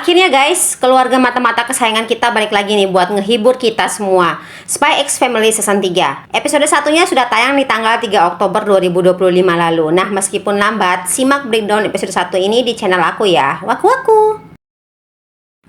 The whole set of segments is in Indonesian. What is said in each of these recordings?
Akhirnya guys, keluarga mata-mata kesayangan kita balik lagi nih buat ngehibur kita semua. Spy X Family Season 3. Episode satunya sudah tayang di tanggal 3 Oktober 2025 lalu. Nah, meskipun lambat, simak breakdown episode 1 ini di channel aku ya. Waku-waku.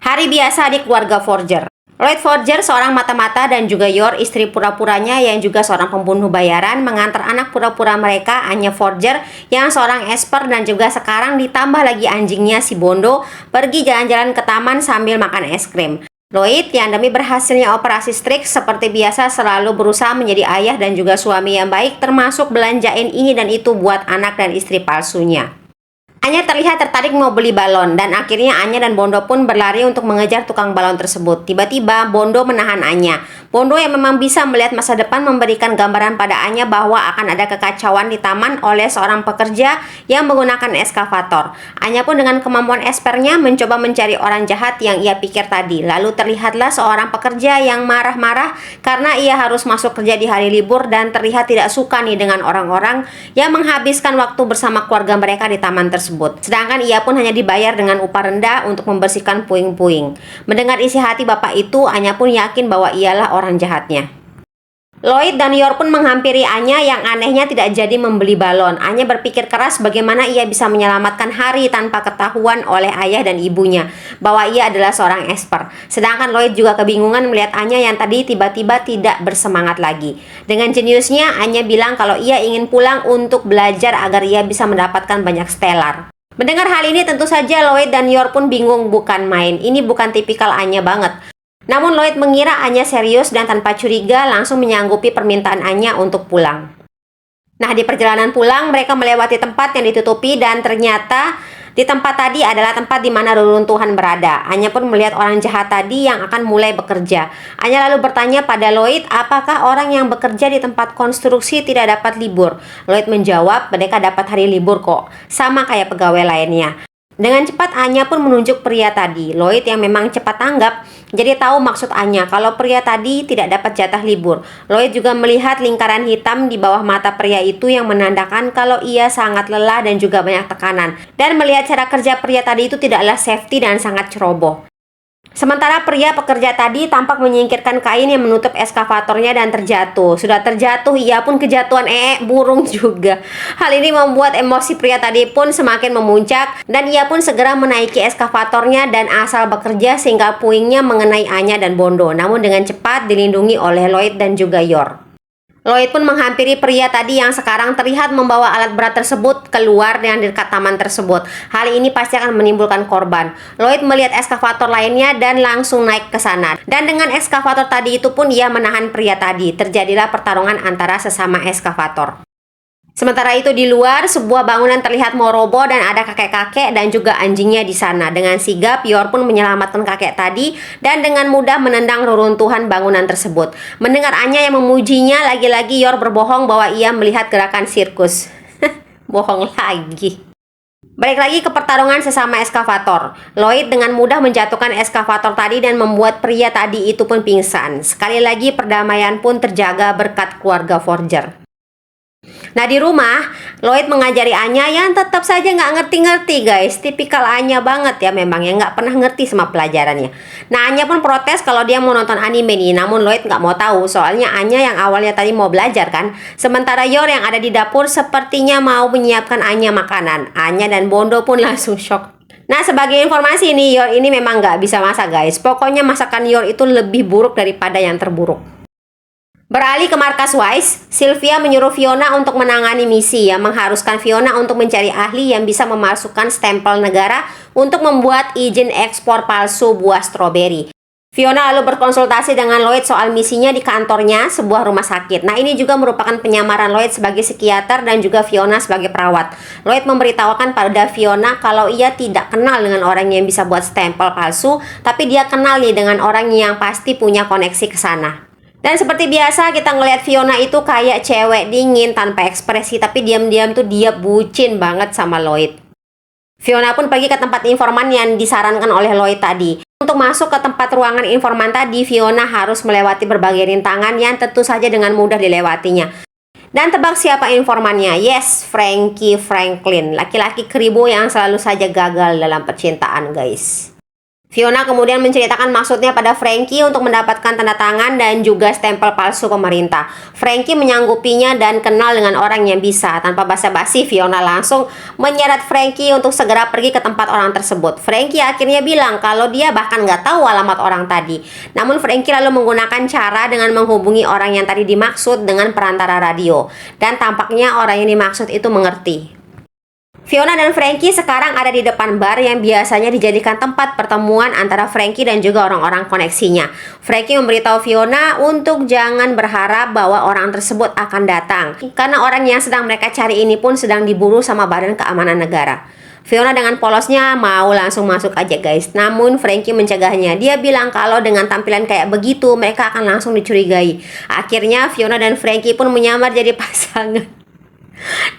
Hari biasa di keluarga Forger. Lloyd Forger, seorang mata-mata, dan juga Yor, istri pura-puranya yang juga seorang pembunuh bayaran, mengantar anak pura-pura mereka, Anya Forger, yang seorang esper dan juga sekarang ditambah lagi anjingnya si Bondo, pergi jalan-jalan ke taman sambil makan es krim. Lloyd yang demi berhasilnya operasi Strix seperti biasa selalu berusaha menjadi ayah dan juga suami yang baik, termasuk belanjain ini dan itu buat anak dan istri palsunya. Anya terlihat tertarik mau beli balon dan akhirnya Anya dan Bondo pun berlari untuk mengejar tukang balon tersebut. Tiba-tiba Bondo menahan Anya. Bondo yang memang bisa melihat masa depan memberikan gambaran pada Anya bahwa akan ada kekacauan di taman oleh seorang pekerja yang menggunakan eskavator. Anya pun dengan kemampuan espernya mencoba mencari orang jahat yang ia pikir tadi. Lalu terlihatlah seorang pekerja yang marah-marah karena ia harus masuk kerja di hari libur dan terlihat tidak suka nih dengan orang-orang yang menghabiskan waktu bersama keluarga mereka di taman tersebut. Sedangkan ia pun hanya dibayar dengan upah rendah untuk membersihkan puing-puing. Mendengar isi hati bapak itu, Anya pun yakin bahwa ialah orang jahatnya. Lloyd dan Yor pun menghampiri Anya yang anehnya tidak jadi membeli balon. Anya berpikir keras bagaimana ia bisa menyelamatkan Hari tanpa ketahuan oleh ayah dan ibunya bahwa ia adalah seorang esper. Sedangkan Lloyd juga kebingungan melihat Anya yang tadi tiba-tiba tidak bersemangat lagi. Dengan jeniusnya, Anya bilang kalau ia ingin pulang untuk belajar agar ia bisa mendapatkan banyak stellar. Mendengar hal ini tentu saja Lloyd dan Yor pun bingung bukan main. Ini bukan tipikal Anya banget. Namun Lloyd mengira Anya serius dan tanpa curiga langsung menyanggupi permintaan Anya untuk pulang. Nah, di perjalanan pulang mereka melewati tempat yang ditutupi dan ternyata di tempat tadi adalah tempat di mana reruntuhan berada. Anya pun melihat orang jahat tadi yang akan mulai bekerja. Anya lalu bertanya pada Lloyd, apakah orang yang bekerja di tempat konstruksi tidak dapat libur? Lloyd menjawab, mereka dapat hari libur kok, sama kayak pegawai lainnya. Dengan cepat Anya pun menunjuk pria tadi. Lloyd yang memang cepat tanggap, jadi tahu maksud Anya kalau pria tadi tidak dapat jatah libur. Lloyd juga melihat lingkaran hitam di bawah mata pria itu yang menandakan kalau ia sangat lelah dan juga banyak tekanan. Dan melihat cara kerja pria tadi itu tidaklah safety dan sangat ceroboh. Sementara pria pekerja tadi tampak menyingkirkan kain yang menutup eskavatornya dan terjatuh. Sudah terjatuh, ia pun kejatuhan burung juga. Hal ini membuat emosi pria tadi pun semakin memuncak dan ia pun segera menaiki eskavatornya dan asal bekerja sehingga puingnya mengenai Anya dan Bondo. Namun dengan cepat dilindungi oleh Lloyd dan juga Yor. Lloyd pun menghampiri pria tadi yang sekarang terlihat membawa alat berat tersebut keluar yang dekat taman tersebut. Hal ini pasti akan menimbulkan korban. Lloyd melihat eskavator lainnya dan langsung naik ke sana. Dan dengan eskavator tadi itu pun ia menahan pria tadi. Terjadilah pertarungan antara sesama eskavator. Sementara itu di luar, sebuah bangunan terlihat mau roboh dan ada kakek-kakek dan juga anjingnya di sana. Dengan sigap, Yor pun menyelamatkan kakek tadi dan dengan mudah menendang reruntuhan bangunan tersebut. Mendengar Anya yang memujinya, lagi-lagi Yor berbohong bahwa ia melihat gerakan sirkus. Bohong lagi. Balik lagi ke pertarungan sesama eskavator. Lloyd dengan mudah menjatuhkan eskavator tadi dan membuat pria tadi itu pun pingsan. Sekali lagi perdamaian pun terjaga berkat keluarga Forger. Nah, di rumah, Lloyd mengajari Anya yang tetap saja nggak ngerti-ngerti guys. Tipikal Anya banget ya memang, yang nggak pernah ngerti sama pelajarannya. Nah, Anya pun protes kalau dia mau nonton anime nih. Namun Lloyd nggak mau tahu, soalnya Anya yang awalnya tadi mau belajar kan. Sementara Yor yang ada di dapur sepertinya mau menyiapkan Anya makanan. Anya dan Bondo pun langsung shock. Nah, sebagai informasi nih, Yor ini memang nggak bisa masak guys. Pokoknya masakan Yor itu lebih buruk daripada yang terburuk. Beralih ke markas Wise, Sylvia menyuruh Fiona untuk menangani misi yang mengharuskan Fiona untuk mencari ahli yang bisa memasukkan stempel negara untuk membuat izin ekspor palsu buah stroberi. Fiona lalu berkonsultasi dengan Lloyd soal misinya di kantornya, sebuah rumah sakit. Nah, ini juga merupakan penyamaran Lloyd sebagai psikiater dan juga Fiona sebagai perawat. Lloyd memberitahukan pada Fiona kalau ia tidak kenal dengan orang yang bisa buat stempel palsu, tapi dia kenal nih dengan orang yang pasti punya koneksi ke sana. Dan seperti biasa kita ngelihat Fiona itu kayak cewek dingin tanpa ekspresi, tapi diam-diam tuh dia bucin banget sama Lloyd. Fiona pun pergi ke tempat informan yang disarankan oleh Lloyd tadi. Untuk masuk ke tempat ruangan informan tadi, Fiona harus melewati berbagai rintangan yang tentu saja dengan mudah dilewatinya. Dan tebak siapa informannya? Yes, Frankie Franklin, laki-laki keribu yang selalu saja gagal dalam percintaan guys. Fiona kemudian menceritakan maksudnya pada Frankie untuk mendapatkan tanda tangan dan juga stempel palsu pemerintah. Frankie menyanggupinya dan kenal dengan orang yang bisa. Tanpa basa-basi, Fiona langsung menyeret Frankie untuk segera pergi ke tempat orang tersebut. Frankie akhirnya bilang kalau dia bahkan nggak tahu alamat orang tadi. Namun Frankie lalu menggunakan cara dengan menghubungi orang yang tadi dimaksud dengan perantara radio. Dan tampaknya orang yang dimaksud itu mengerti. Fiona dan Frankie sekarang ada di depan bar yang biasanya dijadikan tempat pertemuan antara Frankie dan juga orang-orang koneksinya. Frankie memberitahu Fiona untuk jangan berharap bahwa orang tersebut akan datang, karena orang yang sedang mereka cari ini pun sedang diburu sama Badan Keamanan Negara. Fiona dengan polosnya mau langsung masuk aja guys. Namun Frankie mencegahnya. Dia bilang kalau dengan tampilan kayak begitu mereka akan langsung dicurigai. Akhirnya Fiona dan Frankie pun menyamar jadi pasangan.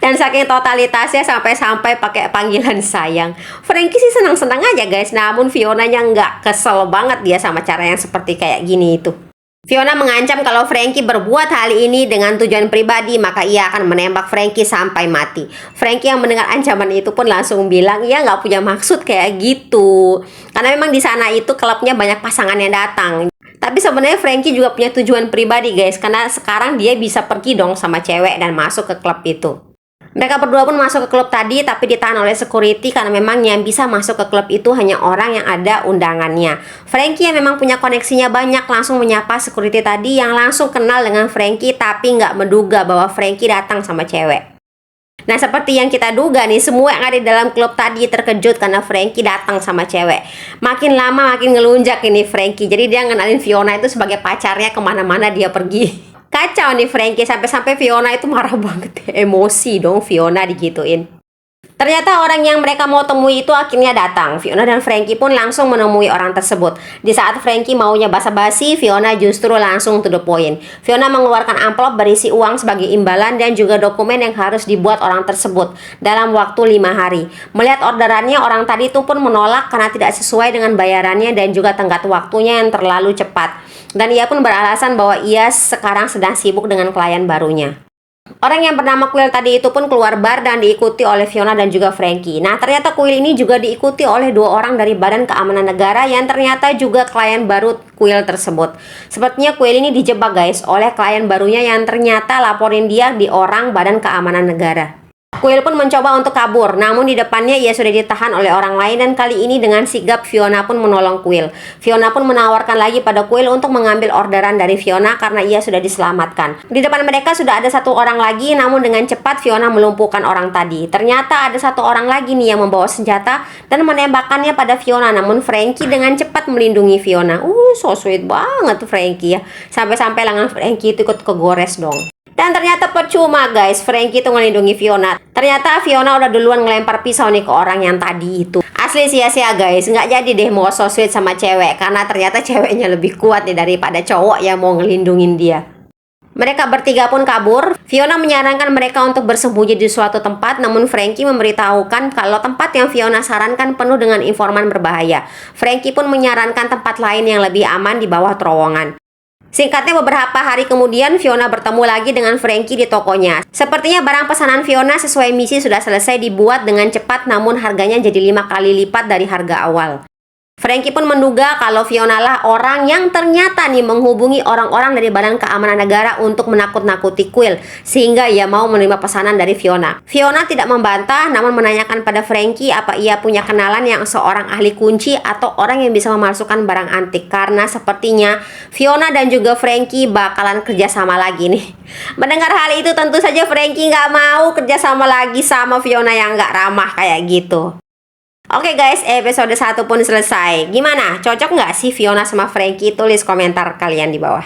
Dan saking totalitasnya sampai-sampai pakai panggilan sayang. Frankie sih senang-senang aja guys. Namun Fionanya nggak, kesel banget dia sama cara yang seperti kayak gini itu. Fiona mengancam kalau Frankie berbuat hal ini dengan tujuan pribadi, maka ia akan menembak Frankie sampai mati. Frankie yang mendengar ancaman itu pun langsung bilang ia nggak punya maksud kayak gitu. Karena memang di sana itu klubnya banyak pasangan yang datang. Tapi sebenarnya Frankie juga punya tujuan pribadi guys, karena sekarang dia bisa pergi dong sama cewek dan masuk ke klub itu. Mereka berdua pun masuk ke klub tadi tapi ditahan oleh security karena memang yang bisa masuk ke klub itu hanya orang yang ada undangannya. Frankie yang memang punya koneksinya banyak langsung menyapa security tadi yang langsung kenal dengan Frankie tapi nggak menduga bahwa Frankie datang sama cewek. Nah, seperti yang kita duga nih, semua yang ada di dalam klub tadi terkejut karena Frankie datang sama cewek. Makin lama makin ngelunjak ini Frankie. Jadi dia ngenalin Fiona itu sebagai pacarnya kemana-mana dia pergi. Kacau nih Frankie, sampai-sampai Fiona itu marah banget. Emosi dong Fiona digituin. Ternyata orang yang mereka mau temui itu akhirnya datang. Fiona dan Frankie pun langsung menemui orang tersebut. Di saat Frankie maunya basa-basi, Fiona justru langsung to the point. Fiona mengeluarkan amplop berisi uang sebagai imbalan dan juga dokumen yang harus dibuat orang tersebut dalam waktu 5 hari. Melihat orderannya, orang tadi itu pun menolak karena tidak sesuai dengan bayarannya dan juga tenggat waktunya yang terlalu cepat. Dan ia pun beralasan bahwa ia sekarang sedang sibuk dengan klien barunya. Orang yang bernama Quill tadi itu pun keluar bar dan diikuti oleh Fiona dan juga Frankie. Nah, ternyata Quill ini juga diikuti oleh 2 orang dari Badan Keamanan Negara yang ternyata juga klien baru Quill tersebut. Sepertinya Quill ini dijebak guys oleh klien barunya yang ternyata laporin dia di orang Badan Keamanan Negara. Quill pun mencoba untuk kabur, namun di depannya ia sudah ditahan oleh orang lain dan kali ini dengan sigap Fiona pun menolong Quill. Fiona pun menawarkan lagi pada Quill untuk mengambil orderan dari Fiona karena ia sudah diselamatkan. Di depan mereka sudah ada 1 orang lagi, namun dengan cepat Fiona melumpuhkan orang tadi. Ternyata ada 1 orang lagi nih yang membawa senjata dan menembakkannya pada Fiona, namun Frankie dengan cepat melindungi Fiona. So sweet banget tuh Frankie ya. Sampai-sampai lengan Frankie itu ikut kegores dong. Dan ternyata percuma guys, Frankie itu ngelindungi Fiona. Ternyata Fiona udah duluan ngelempar pisau nih ke orang yang tadi itu. Asli sia-sia guys, nggak jadi deh mau so sweet sama cewek. Karena ternyata ceweknya lebih kuat nih daripada cowok yang mau ngelindungin dia. Mereka bertiga pun kabur. Fiona menyarankan mereka untuk bersembunyi di suatu tempat, namun Frankie memberitahukan kalau tempat yang Fiona sarankan penuh dengan informan berbahaya. Frankie pun menyarankan tempat lain yang lebih aman di bawah terowongan. Singkatnya beberapa hari kemudian Fiona bertemu lagi dengan Frankie di tokonya. Sepertinya barang pesanan Fiona sesuai misi sudah selesai dibuat dengan cepat namun harganya jadi 5 kali lipat dari harga awal. Frankie pun menduga kalau Fiona lah orang yang ternyata nih menghubungi orang-orang dari Badan Keamanan Negara untuk menakut-nakuti Quill sehingga ia mau menerima pesanan dari Fiona. Fiona tidak membantah namun menanyakan pada Frankie apa ia punya kenalan yang seorang ahli kunci atau orang yang bisa memasukkan barang antik karena sepertinya Fiona dan juga Frankie bakalan kerjasama lagi nih. Mendengar hal itu tentu saja Frankie nggak mau kerjasama lagi sama Fiona yang nggak ramah kayak gitu. Oke guys, episode 1 pun selesai. Gimana? Cocok nggak sih Fiona sama Frankie? Tulis komentar kalian di bawah.